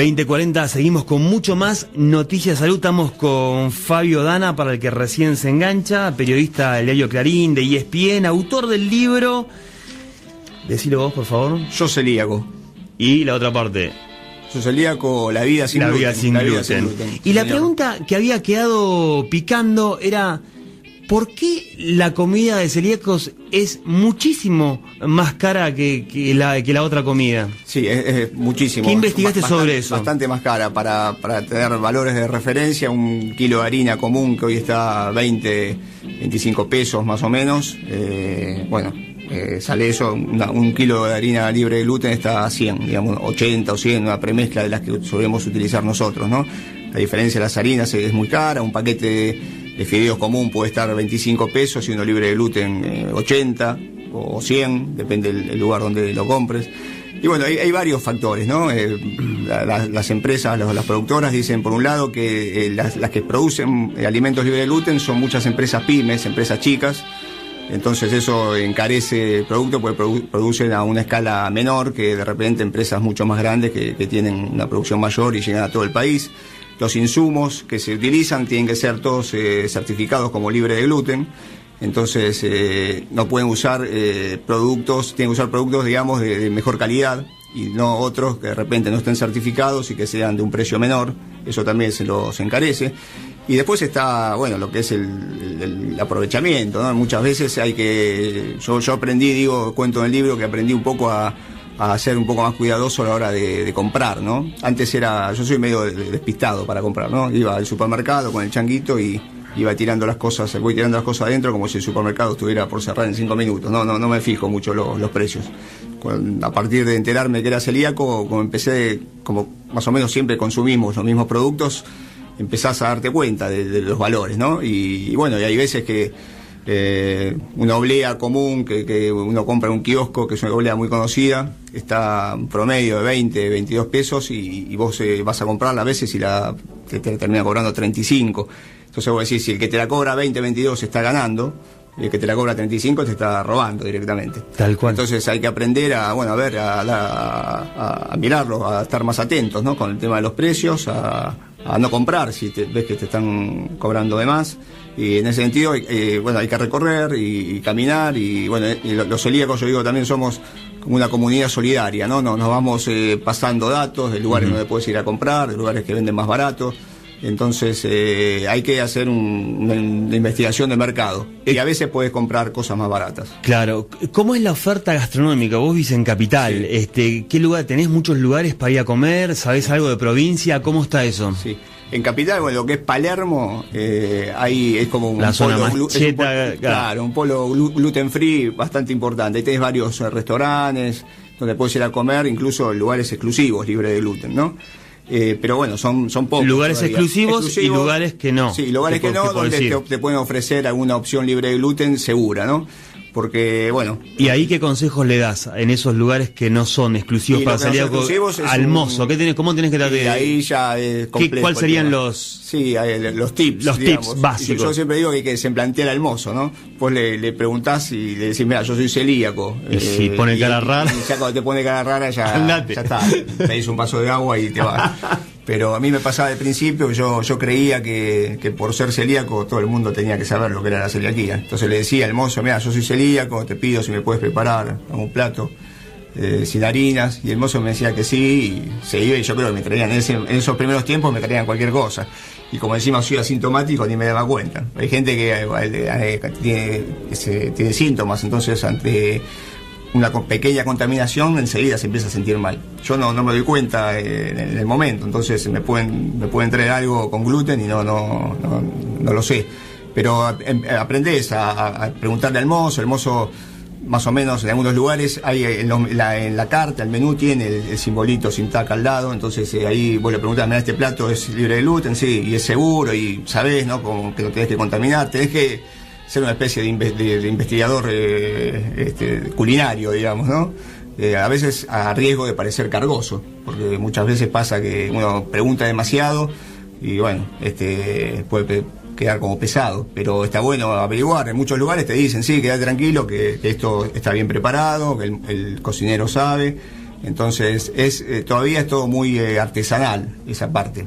20:40, seguimos con mucho más noticias de salud. Estamos con Fabio Dana, para el que recién se engancha, periodista del diario Clarín, de ESPN, autor del libro, decilo vos por favor. Yo celíaco. Y la otra parte. Yo celíaco, la vida sin gluten. Y la pregunta que había quedado picando era: ¿por qué la comida de celíacos es muchísimo más cara que la otra comida? Sí, es muchísimo. ¿Qué investigaste sobre eso? Bastante más cara. Para tener valores de referencia, un kilo de harina común que hoy está a 25 pesos más o menos, sale eso, un kilo de harina libre de gluten está a 100, digamos 80 o 100, una premezcla de las que solemos utilizar nosotros, ¿no? La diferencia de las harinas es muy cara. Un paquete de fideos común puede estar 25 pesos y uno libre de gluten 80 o 100, depende del lugar donde lo compres. Y bueno, hay varios factores, ¿no? Las empresas, las productoras dicen, por un lado, que las que producen alimentos libres de gluten son muchas empresas pymes, empresas chicas. Entonces eso encarece el producto porque producen a una escala menor que de repente empresas mucho más grandes que tienen una producción mayor y llegan a todo el país. Los insumos que se utilizan tienen que ser todos certificados como libre de gluten. Entonces no pueden usar productos, tienen que usar productos, digamos, de mejor calidad y no otros que de repente no estén certificados y que sean de un precio menor. Eso también se los encarece. Y después está, bueno, lo que es el aprovechamiento, ¿no? Muchas veces hay que... Yo aprendí, cuento en el libro que aprendí un poco a ser un poco más cuidadoso a la hora de comprar, ¿no? Antes yo soy medio despistado para comprar, ¿no? Iba al supermercado con el changuito y voy tirando las cosas adentro como si el supermercado estuviera por cerrar en 5 minutos. No me fijo mucho los precios. A partir de enterarme que era celíaco, como empecé, como más o menos siempre consumimos los mismos productos, empezás a darte cuenta de los valores, ¿no? Y bueno, y hay veces que una oblea común que uno compra en un kiosco, que es una oblea muy conocida, está en promedio de 20, 22 pesos y vos vas a comprarla a veces y te termina cobrando 35. Entonces vos decís, si el que te la cobra 20, 22 está ganando, y el que te la cobra 35 te está robando directamente. Tal cual. Entonces hay que aprender a mirarlo, a estar más atentos, ¿no? Con el tema de los precios, a no comprar si ves que te están cobrando de más. Y en ese sentido, hay que recorrer y caminar. Y bueno, los celíacos, yo digo, también somos como una comunidad solidaria, ¿no? Nos vamos pasando datos de lugares donde puedes ir a comprar, de lugares que venden más baratos. Entonces hay que hacer una investigación de mercado y a veces puedes comprar cosas más baratas. Claro. ¿Cómo es la oferta gastronómica? Vos vivís en Capital. Sí. ¿Qué lugar? ¿Tenés muchos lugares para ir a comer? ¿Sabés algo de provincia? ¿Cómo está eso? Sí. En Capital, bueno, lo que es Palermo, ahí es como un zona más cheta, claro, un polo gluten free bastante importante. Ahí tenés varios restaurantes donde puedes ir a comer, incluso lugares exclusivos libres de gluten, ¿no? Pero bueno, son pocos. Lugares exclusivos y lugares que no. Sí, lugares que no, donde te pueden ofrecer alguna opción libre de gluten segura, ¿no? Porque, bueno... ¿Y ahí qué consejos le das en esos lugares que no son exclusivos para celíacos al mozo? ¿Cómo tenés que dar de...? Ahí ya es complejo. ¿Cuáles serían los...? Sí, los tips, los tips básicos. Yo siempre digo que hay que se plantear al mozo, ¿no? Pues le preguntás y le decís, mira, yo soy celíaco. Y si pone cara rara... Y ya cuando te pone cara rara ya está. Pedís un vaso de agua y te vas. Pero a mí me pasaba de principio, yo creía que por ser celíaco todo el mundo tenía que saber lo que era la celiaquía. Entonces le decía al mozo, mira, yo soy celíaco, te pido si me puedes preparar un plato sin harinas. Y el mozo me decía que sí, y se iba, y yo creo que me traían, en esos primeros tiempos me traían cualquier cosa. Y como encima soy asintomático, ni me daba cuenta. Hay gente que tiene síntomas, entonces ante una pequeña contaminación enseguida se empieza a sentir mal. Yo no me doy cuenta en el momento, entonces me pueden traer algo con gluten y no lo sé. Pero aprendés a preguntarle al mozo. El mozo, más o menos, en algunos lugares hay en la carta, el menú tiene el simbolito Sintac al lado, entonces ahí vos le preguntás, mira, este plato es libre de gluten, sí, y es seguro, y sabés, ¿no? Como que no tenés que contaminar, tenés que ser una especie de investigador culinario, digamos, ¿no? A veces a riesgo de parecer cargoso, porque muchas veces pasa que uno pregunta demasiado y bueno, puede quedar como pesado, pero está bueno averiguar. En muchos lugares te dicen, sí, quédate tranquilo, que esto está bien preparado, que el cocinero sabe, Entonces todavía es todo muy artesanal esa parte.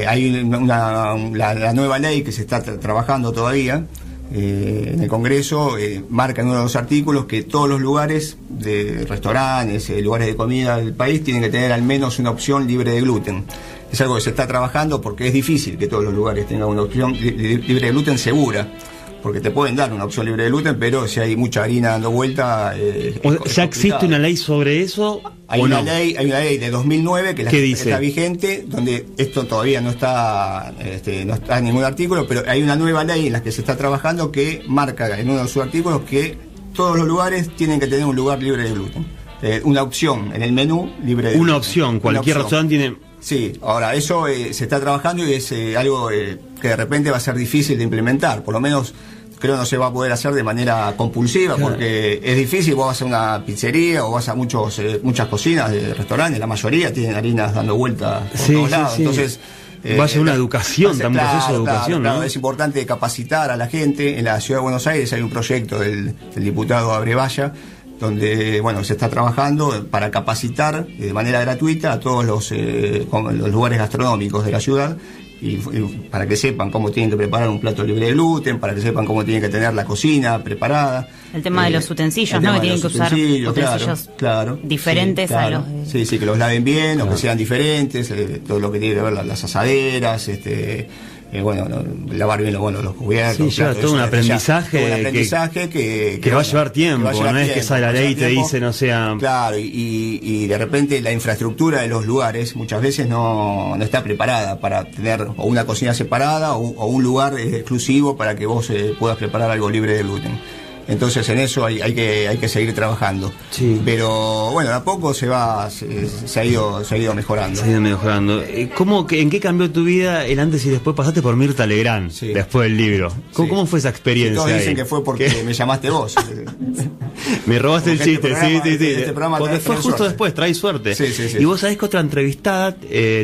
Hay la nueva ley que se está trabajando todavía en el Congreso, marca en uno de los artículos que todos los lugares de restaurantes, lugares de comida del país tienen que tener al menos una opción libre de gluten. Es algo que se está trabajando porque es difícil que todos los lugares tengan una opción libre de gluten segura, porque te pueden dar una opción libre de gluten, pero si hay mucha harina dando vuelta... ¿Ya existe una ley sobre eso? Hay una ley de 2009 que está vigente, donde esto todavía no está en ningún artículo, pero hay una nueva ley en la que se está trabajando que marca en uno de sus artículos que todos los lugares tienen que tener un lugar libre de gluten. Una opción en el menú libre de gluten. Una opción, cualquier restaurante tiene... Sí, ahora eso se está trabajando y es algo que de repente va a ser difícil de implementar, por lo menos creo no se va a poder hacer de manera compulsiva, claro, porque es difícil. Vos vas a una pizzería o vas a muchas cocinas de restaurantes, la mayoría tienen harinas dando vueltas por todos lados, entonces... va a ser una educación, un proceso de educación, claro, ¿no? Es importante capacitar a la gente. En la Ciudad de Buenos Aires hay un proyecto del diputado Abrevaya, donde se está trabajando para capacitar de manera gratuita a todos los lugares gastronómicos de la ciudad y para que sepan cómo tienen que preparar un plato libre de gluten, para que sepan cómo tienen que tener la cocina preparada. El tema de los utensilios, ¿no? Que tienen que usar utensilios diferentes a los... Sí, que los laven bien, o que sean diferentes, todo lo que tiene que ver las asaderas, lavar bien los cubiertos. Sí, lleva todo un aprendizaje que va a llevar tiempo, no es que sale la ley y te dice no sea... Claro, y de repente la infraestructura de los lugares muchas veces no está preparada para tener o una cocina separada o un lugar exclusivo para que vos puedas preparar algo libre de gluten. Entonces en eso hay que seguir trabajando. Sí. Pero de a poco se ha ido mejorando. Se ha ido mejorando. ¿En qué cambió tu vida el antes y después? Pasaste por Mirta Legrand, después del libro. ¿Cómo fue esa experiencia? Todos dicen que fue porque me llamaste vos. Me robaste el chiste, sí. Porque fue justo suerte. Después, trae suerte. Sí. Y vos sabés que otra entrevistada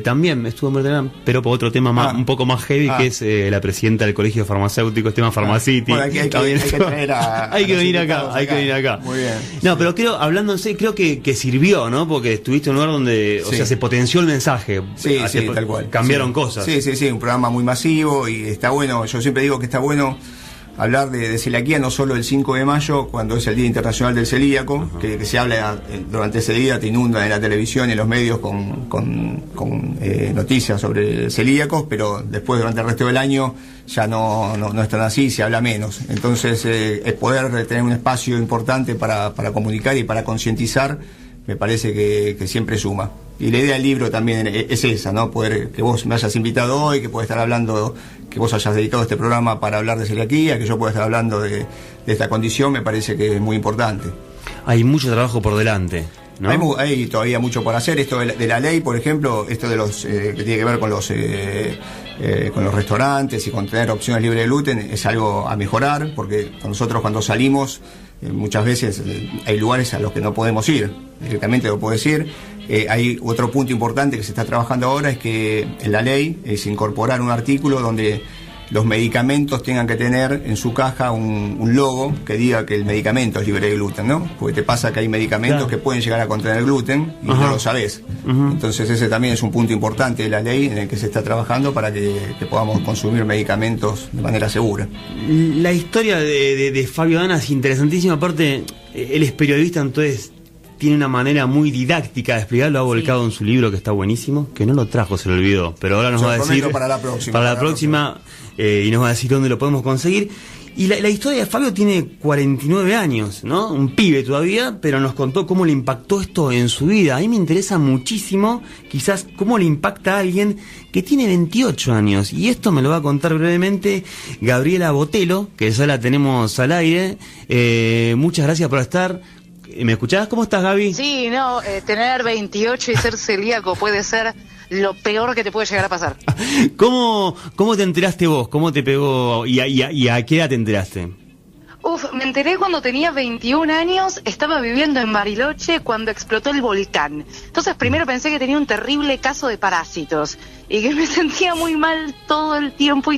también estuvo en Mirta Legrand, pero por otro tema un poco más heavy, que es la presidenta del Colegio Farmacéutico, Esteban Farmacity. Hay que traer hay que venir acá. Muy bien. No, pero hablando en serio, creo que sirvió, ¿no? Porque estuviste en un lugar donde, se potenció el mensaje. Sí, tal cual. Cambiaron cosas. Sí, un programa muy masivo y está bueno. Yo siempre digo que está bueno hablar de celiaquía, no solo el 5 de mayo, cuando es el Día Internacional del Celíaco, que se habla durante ese día, te inundan en la televisión y en los medios con noticias sobre celíacos, pero después durante el resto del año ya no es tan así, se habla menos. Entonces, es poder tener un espacio importante para comunicar y para concientizar, me parece que siempre suma. Y la idea del libro también es esa, ¿no? Poder que vos me hayas invitado hoy, que pueda estar hablando, que vos hayas dedicado este programa para hablar de celiaquía, que yo pueda estar hablando de esta condición, me parece que es muy importante. Hay mucho trabajo por delante, ¿no? Hay todavía mucho por hacer. Esto de la ley, por ejemplo, esto de los que tiene que ver con los restaurantes y con tener opciones libres de gluten, es algo a mejorar, porque nosotros cuando salimos, muchas veces hay lugares a los que no podemos ir, directamente no puedes ir. Hay otro punto importante que se está trabajando ahora, es que en la ley es incorporar un artículo donde los medicamentos tengan que tener en su caja un logo que diga que el medicamento es libre de gluten, ¿no? Porque te pasa que hay medicamentos que pueden llegar a contener gluten y no lo sabés. Entonces ese también es un punto importante de la ley en el que se está trabajando para que podamos consumir medicamentos de manera segura. La historia de Fabio Dana es interesantísima. Aparte, él es periodista, entonces tiene una manera muy didáctica de explicarlo, ha volcado en su libro que está buenísimo, que no lo trajo, se lo olvidó, pero ahora nos va a decir para la próxima. Y nos va a decir dónde lo podemos conseguir. Y la historia de Fabio tiene 49 años, ¿no? Un pibe todavía, pero nos contó cómo le impactó esto en su vida. A mí me interesa muchísimo, quizás, cómo le impacta a alguien que tiene 28 años. Y esto me lo va a contar brevemente Gabriela Botelo, que ya la tenemos al aire. Muchas gracias por estar. ¿Me escuchás? ¿Cómo estás, Gaby? Sí, tener 28 y ser celíaco puede ser lo peor que te puede llegar a pasar. ¿Cómo te enteraste vos? ¿Cómo te pegó? ¿Y a qué edad te enteraste? Me enteré cuando tenía 21 años, estaba viviendo en Bariloche cuando explotó el volcán. Entonces primero pensé que tenía un terrible caso de parásitos y que me sentía muy mal todo el tiempo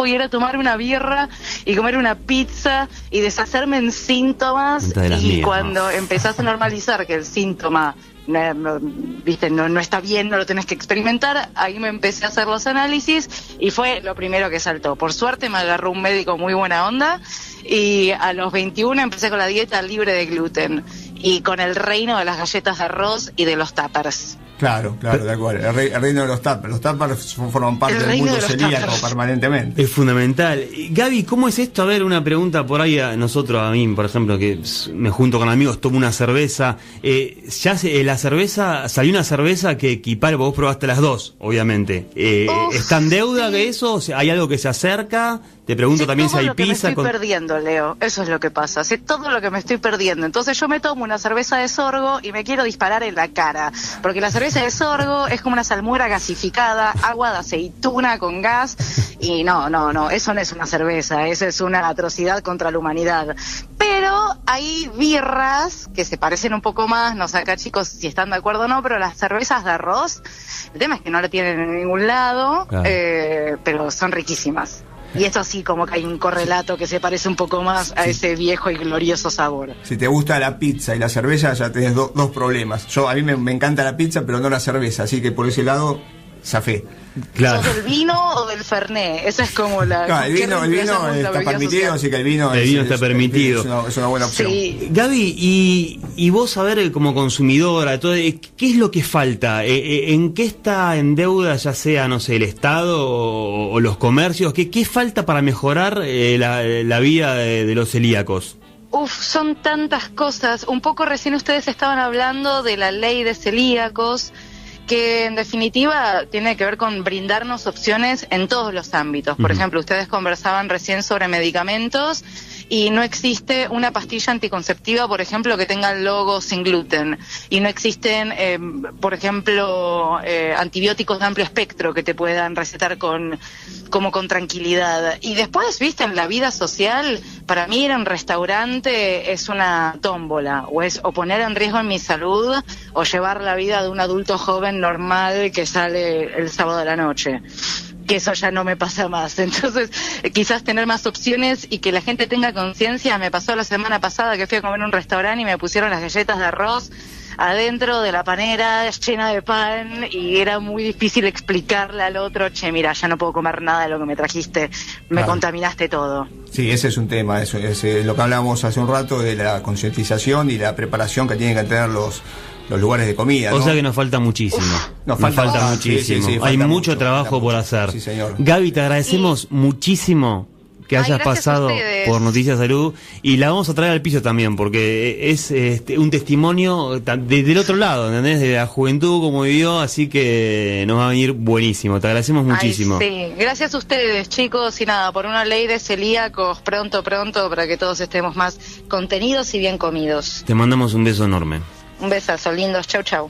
y era tomar una birra y comer una pizza y deshacerme en síntomas. Y cuando empezás a normalizar que el síntoma no está bien, no lo tenés que experimentar, ahí me empecé a hacer los análisis y fue lo primero que saltó. Por suerte me agarró un médico muy buena onda y a los 21 empecé con la dieta libre de gluten y con el reino de las galletas de arroz y de los tuppers. Claro, de acuerdo. El reino de los tuppers. Los tuppers forman parte del mundo celíaco permanentemente. Es fundamental. Gaby, ¿cómo es esto? A ver, una pregunta por ahí a mí, por ejemplo, que me junto con amigos, tomo una cerveza. La cerveza, salió una cerveza que equipara, vos probaste las dos, obviamente. ¿Está en deuda de eso? O sea, ¿hay algo que se acerca? Te pregunto también si hay pizza. Me estoy perdiendo, Leo. Eso es lo que pasa. Sé todo lo que me estoy perdiendo. Entonces yo me tomo una cerveza de sorgo y me quiero disparar en la cara. Porque la cerveza de sorgo es como una salmuera gasificada, agua de aceituna con gas. Y no. Eso no es una cerveza. Eso es una atrocidad contra la humanidad. Pero hay birras que se parecen un poco más. No sé acá, chicos, si están de acuerdo o no, pero las cervezas de arroz, el tema es que no la tienen en ningún lado, claro. Pero son riquísimas. Y esto sí, como que hay un correlato que se parece un poco más a ese viejo y glorioso sabor. Si te gusta la pizza y la cerveza, ya tenés dos problemas. A mí me encanta la pizza, pero no la cerveza, así que por ese lado, zafé. Claro. ¿Sos del vino o del fernet? Esa es como la... Claro, el vino está permitido, social. Así que el vino está permitido. Es una buena opción. Sí. Gaby, y vos, a ver, como consumidora, ¿qué es lo que falta? ¿En qué está en deuda, ya sea, no sé, el Estado o los comercios? ¿Qué falta para mejorar la vida de los celíacos? Son tantas cosas. Un poco recién ustedes estaban hablando de la ley de celíacos, que en definitiva tiene que ver con brindarnos opciones en todos los ámbitos. Por ejemplo, ustedes conversaban recién sobre medicamentos y no existe una pastilla anticonceptiva, por ejemplo, que tenga el logo sin gluten. Y no existen, por ejemplo, antibióticos de amplio espectro que te puedan recetar con tranquilidad. Y después, viste, en la vida social, para mí ir a un restaurante es una tómbola, o poner en riesgo en mi salud, o llevar la vida de un adulto joven normal que sale el sábado a la noche. Que eso ya no me pasa más. Entonces, quizás tener más opciones y que la gente tenga conciencia. Me pasó la semana pasada que fui a comer en un restaurante y me pusieron las galletas de arroz adentro de la panera llena de pan y era muy difícil explicarle al otro, mira, ya no puedo comer nada de lo que me trajiste, me contaminaste todo. Sí, ese es un tema, eso es lo que hablábamos hace un rato de la concientización y la preparación que tienen que tener los lugares de comida, ¿no? O sea que nos falta muchísimo. Nos falta muchísimo. Sí, hay mucho trabajo por hacer. Sí, señor. Gaby, te agradecemos muchísimo que hayas pasado por Noticias Salud y la vamos a traer al piso también porque es un testimonio del otro lado, ¿entendés? De la juventud, como vivió, así que nos va a venir buenísimo. Te agradecemos muchísimo. Sí, gracias a ustedes, chicos, y nada, por una ley de celíacos pronto, para que todos estemos más contenidos y bien comidos. Te mandamos un beso enorme. Un besazo, lindos. Chau, chau.